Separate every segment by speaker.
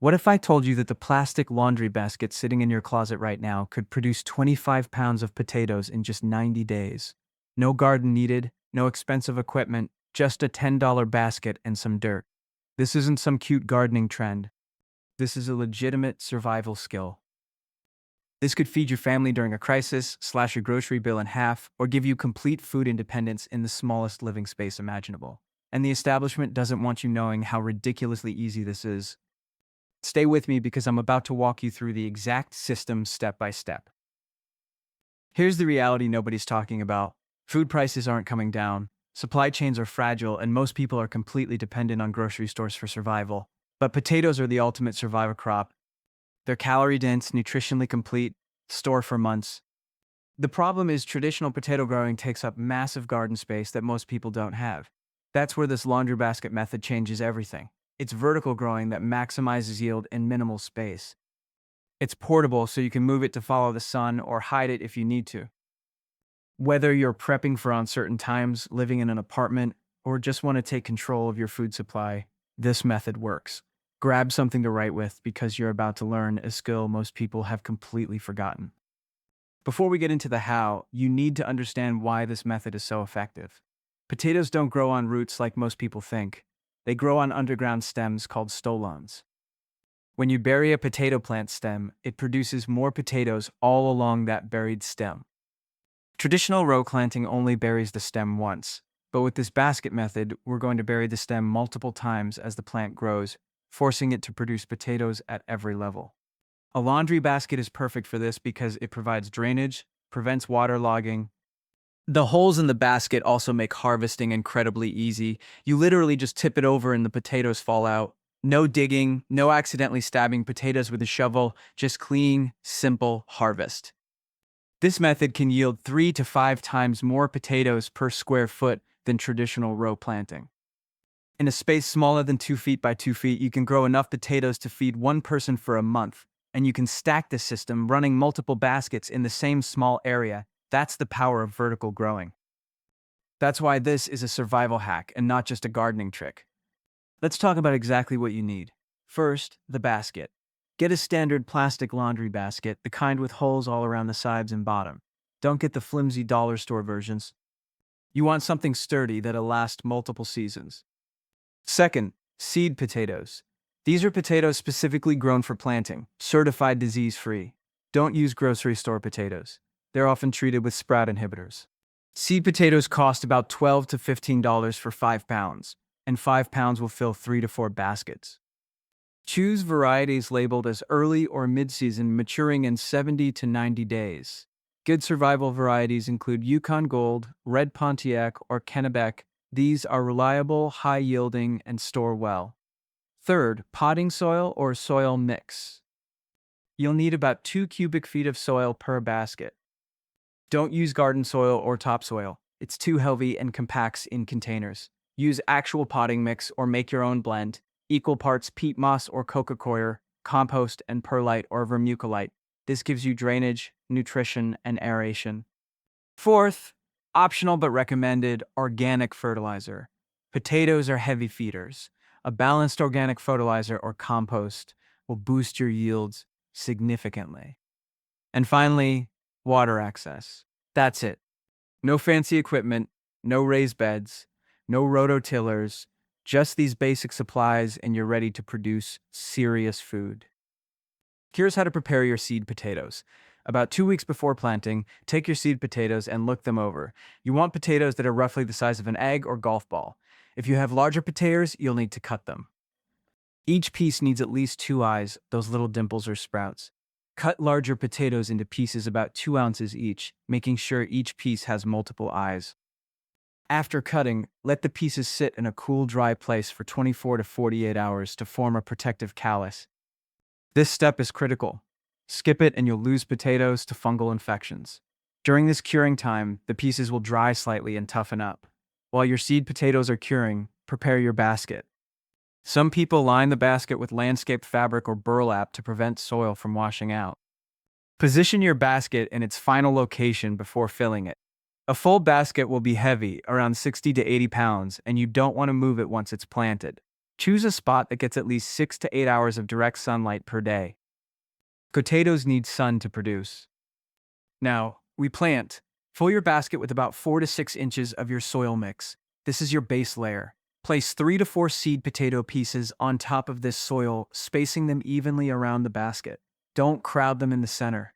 Speaker 1: What if I told you that the plastic laundry basket sitting in your closet right now could produce 25 pounds of potatoes in just 90 days? No garden needed, no expensive equipment, just a $10 basket and some dirt. This isn't some cute gardening trend. This is a legitimate survival skill. This could feed your family during a crisis, slash your grocery bill in half, or give you complete food independence in the smallest living space imaginable. And the establishment doesn't want you knowing how ridiculously easy this is. Stay with me because I'm about to walk you through the exact system step by step. Here's the reality nobody's talking about. Food prices aren't coming down, supply chains are fragile, and most people are completely dependent on grocery stores for survival. But potatoes are the ultimate survival crop. They're calorie-dense, nutritionally complete, store for months. The problem is traditional potato growing takes up massive garden space that most people don't have. That's where this laundry basket method changes everything. It's vertical growing that maximizes yield in minimal space. It's portable so you can move it to follow the sun or hide it if you need to. Whether you're prepping for uncertain times, living in an apartment, or just want to take control of your food supply, this method works. Grab something to write with because you're about to learn a skill most people have completely forgotten. Before we get into the how, you need to understand why this method is so effective. Potatoes don't grow on roots like most people think. They grow on underground stems called stolons. When you bury a potato plant stem, it produces more potatoes all along that buried stem. Traditional row planting only buries the stem once, but with this basket method, we're going to bury the stem multiple times as the plant grows, forcing it to produce potatoes at every level. A laundry basket is perfect for this because it provides drainage, prevents waterlogging. The holes in the basket also make harvesting incredibly easy. You literally just tip it over and the potatoes fall out. No digging, no accidentally stabbing potatoes with a shovel, just clean, simple harvest. This method can yield 3 to 5 times more potatoes per square foot than traditional row planting. In a space smaller than 2 feet by 2 feet, you can grow enough potatoes to feed one person for a month, and you can stack the system running multiple baskets in the same small area. That's the power of vertical growing. That's why this is a survival hack and not just a gardening trick. Let's talk about exactly what you need. First, the basket. Get a standard plastic laundry basket, the kind with holes all around the sides and bottom. Don't get the flimsy dollar store versions. You want something sturdy that'll last multiple seasons. Second, seed potatoes. These are potatoes specifically grown for planting, certified disease-free. Don't use grocery store potatoes. They're often treated with sprout inhibitors. Seed potatoes cost about $12 to $15 for 5 pounds, and 5 pounds will fill 3 to 4 baskets. Choose varieties labeled as early or mid-season, maturing in 70 to 90 days. Good survival varieties include Yukon Gold, Red Pontiac, or Kennebec. These are reliable, high-yielding, and store well. Third, potting soil or soil mix. You'll need about 2 cubic feet of soil per basket. Don't use garden soil or topsoil. It's too heavy and compacts in containers. Use actual potting mix or make your own blend. Equal parts peat moss or coca coir, compost and perlite or vermiculite. This gives you drainage, nutrition, and aeration. Fourth, optional but recommended, organic fertilizer. Potatoes are heavy feeders. A balanced organic fertilizer or compost will boost your yields significantly. And finally, water access. That's it. No fancy equipment, no raised beds, no rototillers, just these basic supplies and you're ready to produce serious food. Here's how to prepare your seed potatoes. About 2 weeks before planting, take your seed potatoes and look them over. You want potatoes that are roughly the size of an egg or golf ball. If you have larger potatoes, you'll need to cut them. Each piece needs at least 2 eyes, those little dimples or sprouts. Cut larger potatoes into pieces about 2 ounces each, making sure each piece has multiple eyes. After cutting, let the pieces sit in a cool, dry place for 24 to 48 hours to form a protective callus. This step is critical. Skip it and you'll lose potatoes to fungal infections. During this curing time, the pieces will dry slightly and toughen up. While your seed potatoes are curing, prepare your basket. Some people line the basket with landscaped fabric or burlap to prevent soil from washing out. Position your basket in its final location before filling it. A full basket will be heavy, around 60 to 80 pounds, and you don't want to move it once it's planted. Choose a spot that gets at least 6 to 8 hours of direct sunlight per day. Potatoes need sun to produce. Now, we plant. Fill your basket with about 4 to 6 inches of your soil mix. This is your base layer. Place 3 to 4 seed potato pieces on top of this soil, spacing them evenly around the basket. Don't crowd them in the center.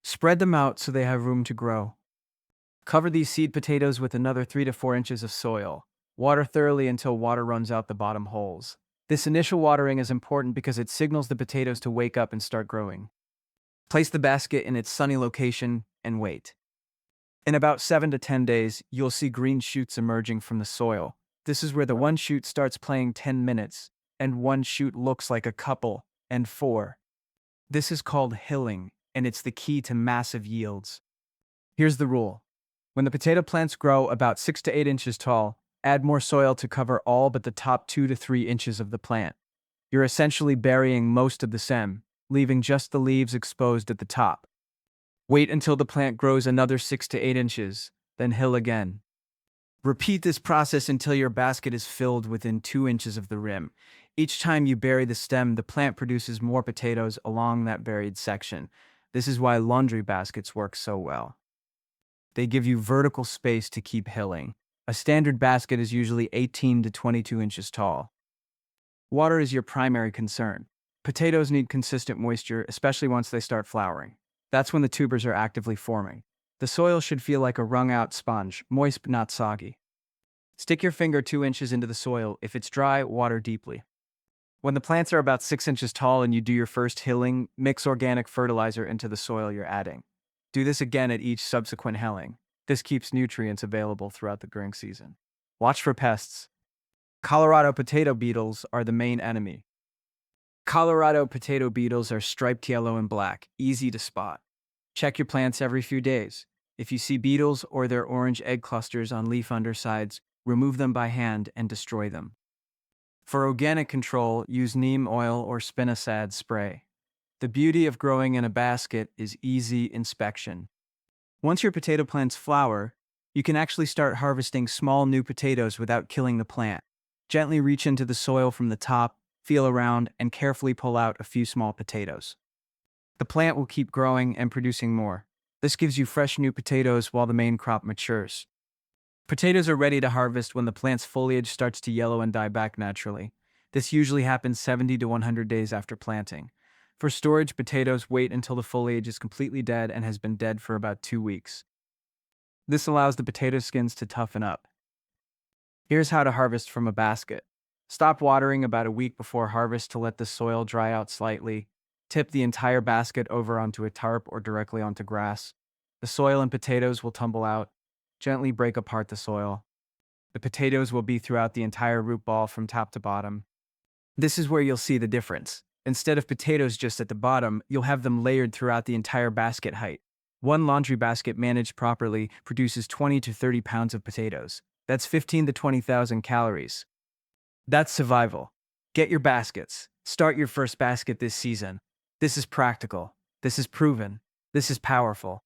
Speaker 1: Spread them out so they have room to grow. Cover these seed potatoes with another 3 to 4 inches of soil. Water thoroughly until water runs out the bottom holes. This initial watering is important because it signals the potatoes to wake up and start growing. Place the basket in its sunny location and wait. In about 7 to 10 days, you'll see green shoots emerging from the soil. This is where the one shoot starts playing 10 minutes, and one shoot looks like a couple, and 4. This is called hilling, and it's the key to massive yields. Here's the rule. When the potato plants grow about 6 to 8 inches tall, add more soil to cover all but the top 2 to 3 inches of the plant. You're essentially burying most of the stem, leaving just the leaves exposed at the top. Wait until the plant grows another 6 to 8 inches, then hill again. Repeat this process until your basket is filled within 2 inches of the rim. Each time you bury the stem, the plant produces more potatoes along that buried section. This is why laundry baskets work so well. They give you vertical space to keep hilling. A standard basket is usually 18 to 22 inches tall. Water is your primary concern. Potatoes need consistent moisture, especially once they start flowering. That's when the tubers are actively forming. The soil should feel like a wrung-out sponge, moist but not soggy. Stick your finger 2 inches into the soil. If it's dry, water deeply. When the plants are about 6 inches tall and you do your first hilling, mix organic fertilizer into the soil you're adding. Do this again at each subsequent hilling. This keeps nutrients available throughout the growing season. Watch for pests. Colorado potato beetles are the main enemy. Colorado potato beetles are striped yellow and black, easy to spot. Check your plants every few days. If you see beetles or their orange egg clusters on leaf undersides, remove them by hand and destroy them. For organic control, use neem oil or spinosad spray. The beauty of growing in a basket is easy inspection. Once your potato plants flower, you can actually start harvesting small new potatoes without killing the plant. Gently reach into the soil from the top, feel around, and carefully pull out a few small potatoes. The plant will keep growing and producing more. This gives you fresh new potatoes while the main crop matures. Potatoes are ready to harvest when the plant's foliage starts to yellow and die back naturally. This usually happens 70 to 100 days after planting. For storage, potatoes wait until the foliage is completely dead and has been dead for about 2 weeks. This allows the potato skins to toughen up. Here's how to harvest from a basket. Stop watering about a week before harvest to let the soil dry out slightly. Tip the entire basket over onto a tarp or directly onto grass. The soil and potatoes will tumble out. Gently break apart the soil. The potatoes will be throughout the entire root ball from top to bottom. This is where you'll see the difference. Instead of potatoes just at the bottom, you'll have them layered throughout the entire basket height. One laundry basket managed properly produces 20 to 30 pounds of potatoes. That's 15 to 20,000 calories. That's survival. Get your baskets. Start your first basket this season. This is practical. This is proven. This is powerful.